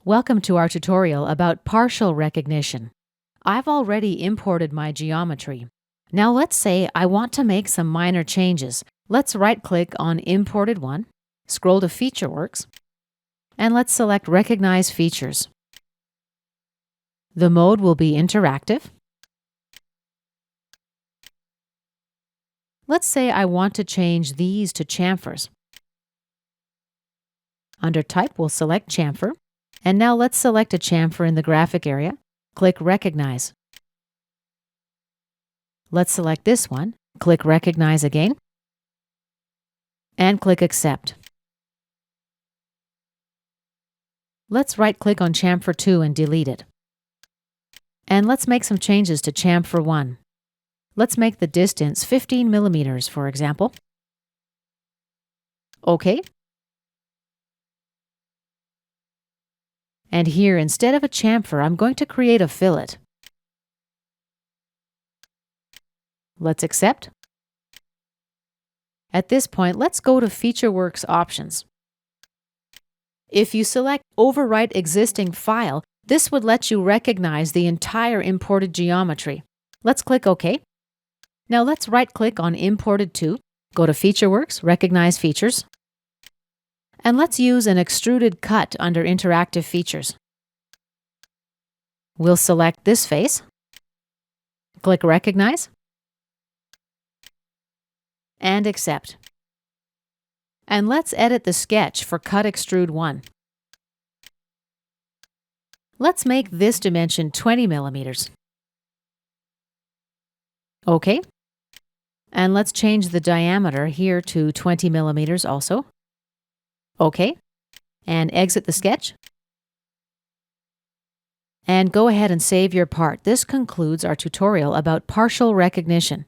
Welcome to our tutorial about partial recognition. I've already imported my geometry. Now let's say I want to make some minor changes. Let's right-click on Imported One, scroll to FeatureWorks, and let's select Recognize Features. The mode will be interactive. Let's say I want to change these to chamfers. Under Type, we'll select Chamfer. And now let's select a chamfer in the graphic area. Click Recognize. Let's select this one. Click Recognize again. And click Accept. Let's right-click on Chamfer 2 and delete it. And let's make some changes to Chamfer 1. Let's make the distance 15 millimeters, for example. OK. And here, instead of a chamfer, I'm going to create a fillet. Let's accept. At this point, let's go to FeatureWorks Options. If you select Overwrite Existing File, this would let you recognize the entire imported geometry. Let's click OK. Now let's right-click on Imported To, go to FeatureWorks, Recognize Features, and let's use an extruded cut under Interactive Features. We'll select this face, click Recognize, and Accept. And let's edit the sketch for Cut Extrude 1. Let's make this dimension 20 millimeters. OK. And let's change the diameter here to 20 millimeters also. OK. And exit the sketch. And go ahead and save your part. This concludes our tutorial about partial recognition.